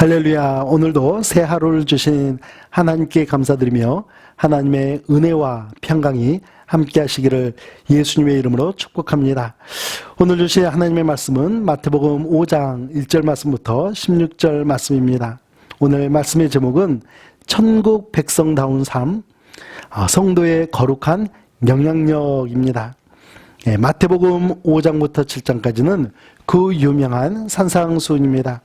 할렐루야. 오늘도 새 하루를 주신 하나님께 감사드리며 하나님의 은혜와 평강이 함께 하시기를 예수님의 이름으로 축복합니다. 오늘 주신 하나님의 말씀은 마태복음 5장 1절 말씀부터 16절 말씀입니다. 오늘 말씀의 제목은 천국 백성다운 삶, 성도의 거룩한 영향력입니다. 마태복음 5장부터 7장까지는 그 유명한 산상수훈입니다.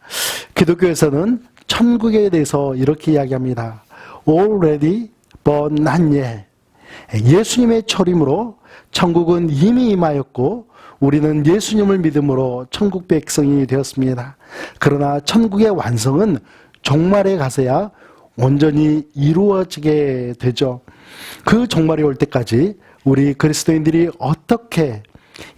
기독교에서는 천국에 대해서 이렇게 이야기합니다. Already but not yet. 예수님의 초림으로 천국은 이미 임하였고 우리는 예수님을 믿음으로 천국 백성이 되었습니다. 그러나 천국의 완성은 종말에 가서야 온전히 이루어지게 되죠. 그 종말이 올 때까지 우리 그리스도인들이 어떻게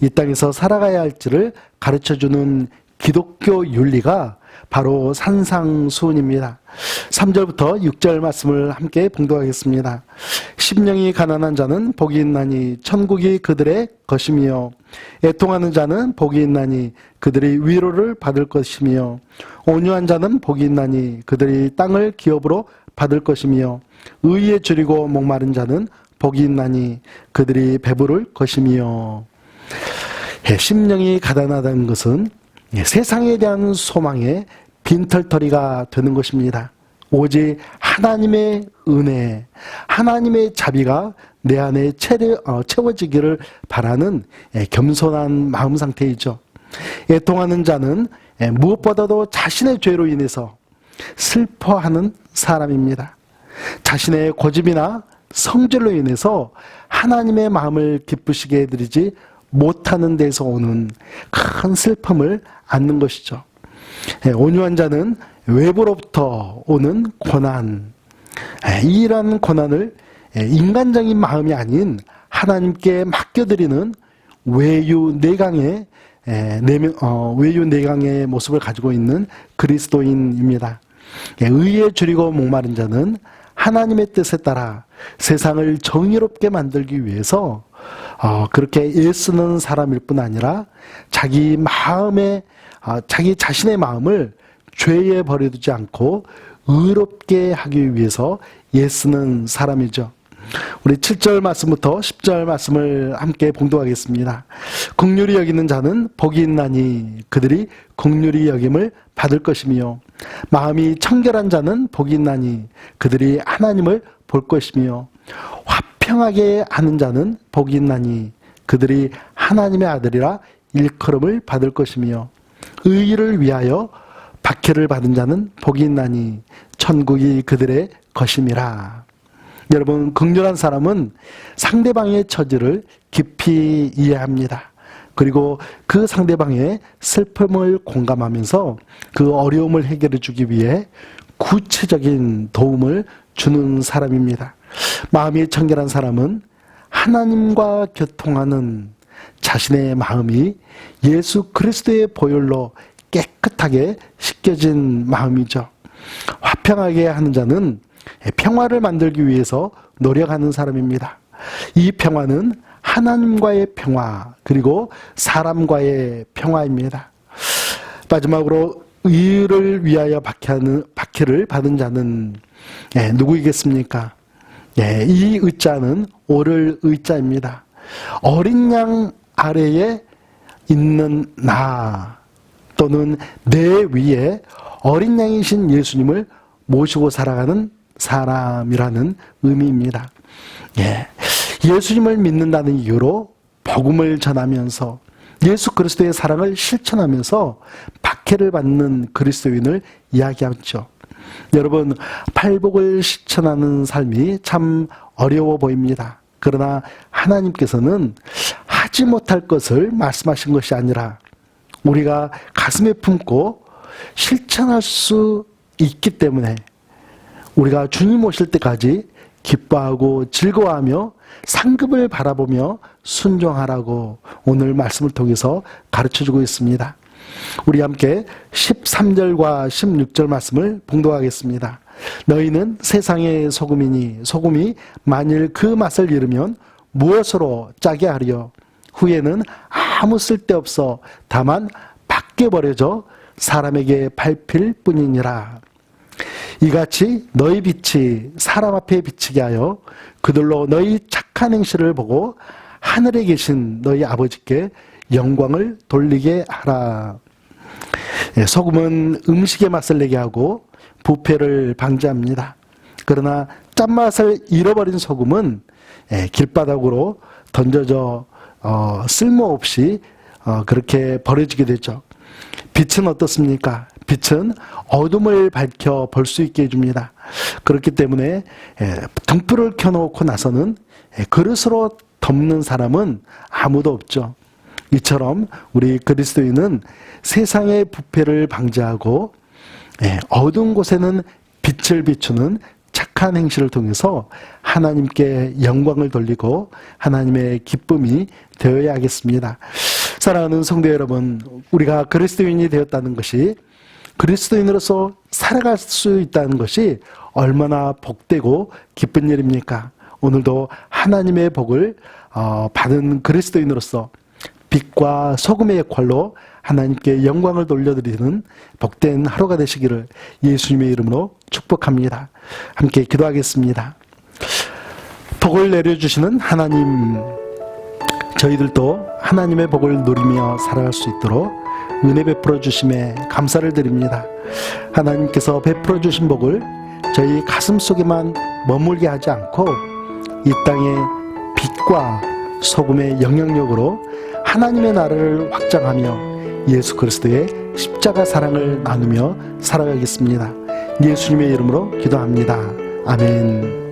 이 땅에서 살아가야 할지를 가르쳐주는 기독교 윤리가 바로 산상수훈입니다. 3절부터 6절 말씀을 함께 봉독하겠습니다. 심령이 가난한 자는 복이 있나니 천국이 그들의 것이며 애통하는 자는 복이 있나니 그들이 위로를 받을 것이며 온유한 자는 복이 있나니 그들이 땅을 기업으로 받을 것이며 의에 줄이고 목마른 자는 복이 있나니 그들이 배부를 것이며. 심령이 가난하다는 것은 세상에 대한 소망의 빈털터리가 되는 것입니다. 오직 하나님의 은혜, 하나님의 자비가 내 안에 채워지기를 바라는 겸손한 마음 상태이죠. 애통하는 자는 무엇보다도 자신의 죄로 인해서 슬퍼하는 사람입니다. 자신의 고집이나 성질로 인해서 하나님의 마음을 기쁘시게 해드리지 못하는 데서 오는 큰 슬픔을 안는 것이죠. 온유한 자는 외부로부터 오는 고난, 이러한 고난을 인간적인 마음이 아닌 하나님께 맡겨드리는 외유내강의 모습을 가지고 있는 그리스도인입니다. 의에 줄이고 목마른 자는 하나님의 뜻에 따라 세상을 정의롭게 만들기 위해서 그렇게 애쓰는 사람일 뿐 아니라 자기 자신의 마음을 죄에 버려두지 않고 의롭게 하기 위해서 애쓰는 사람이죠. 우리 7절 말씀부터 10절 말씀을 함께 봉독하겠습니다. 긍휼히 여기는 자는 복이 있나니 그들이 긍휼히 여김을 받을 것이며 마음이 청결한 자는 복이 있나니 그들이 하나님을 볼 것이며 화평하게 하는 자는 복이 있나니 그들이 하나님의 아들이라 일컬음을 받을 것이며 의의를 위하여 박해를 받은 자는 복이 있나니 천국이 그들의 것임이라. 여러분, 긍휼한 사람은 상대방의 처지를 깊이 이해합니다. 그리고 그 상대방의 슬픔을 공감하면서 그 어려움을 해결해 주기 위해 구체적인 도움을 주는 사람입니다. 마음이 청결한 사람은 하나님과 교통하는 자신의 마음이 예수 그리스도의 보혈로 깨끗하게 씻겨진 마음이죠. 화평하게 하는 자는 평화를 만들기 위해서 노력하는 사람입니다. 이 평화는 하나님과의 평화 그리고 사람과의 평화입니다. 마지막으로 의를 위하여 박해를 받은 자는 누구이겠습니까? 이 의자는 오를 의자입니다. 어린 양 아래에 있는 나 또는 내 위에 어린 양이신 예수님을 모시고 살아가는 사람이라는 의미입니다. 예수님을 믿는다는 이유로 복음을 전하면서 예수 그리스도의 사랑을 실천하면서 박해를 받는 그리스도인을 이야기하죠. 여러분, 팔복을 실천하는 삶이 참 어려워 보입니다. 그러나 하나님께서는 하지 못할 것을 말씀하신 것이 아니라 우리가 가슴에 품고 실천할 수 있기 때문에 우리가 주님 오실 때까지 기뻐하고 즐거워하며 상급을 바라보며 순종하라고 오늘 말씀을 통해서 가르쳐주고 있습니다. 우리 함께 13절과 16절 말씀을 봉독하겠습니다. 너희는 세상의 소금이니 소금이 만일 그 맛을 잃으면 무엇으로 짜게 하리요? 후에는 아무 쓸데없어 다만 밖에 버려져 사람에게 밟힐 뿐이니라. 이같이 너희 빛이 사람 앞에 비치게 하여 그들로 너희 착한 행실을 보고 하늘에 계신 너희 아버지께 영광을 돌리게 하라. 소금은 음식의 맛을 내게 하고 부패를 방지합니다. 그러나 짠맛을 잃어버린 소금은 길바닥으로 던져져 쓸모없이 그렇게 버려지게 되죠. 빛은 어떻습니까? 빛은 어둠을 밝혀 볼 수 있게 해줍니다. 그렇기 때문에 등불을 켜놓고 나서는 그릇으로 덮는 사람은 아무도 없죠. 이처럼 우리 그리스도인은 세상의 부패를 방지하고 어두운 곳에는 빛을 비추는 착한 행실을 통해서 하나님께 영광을 돌리고 하나님의 기쁨이 되어야 하겠습니다. 사랑하는 성도 여러분, 우리가 그리스도인이 되었다는 것이, 그리스도인으로서 살아갈 수 있다는 것이 얼마나 복되고 기쁜 일입니까? 오늘도 하나님의 복을 받은 그리스도인으로서 빛과 소금의 역할로 하나님께 영광을 돌려드리는 복된 하루가 되시기를 예수님의 이름으로 축복합니다. 함께 기도하겠습니다. 복을 내려주시는 하나님, 저희들도 하나님의 복을 누리며 살아갈 수 있도록 은혜 베풀어 주심에 감사를 드립니다. 하나님께서 베풀어 주신 복을 저희 가슴 속에만 머물게 하지 않고 이 땅의 빛과 소금의 영향력으로 하나님의 나라를 확장하며 예수 그리스도의 십자가 사랑을 나누며 살아가겠습니다. 예수님의 이름으로 기도합니다. 아멘.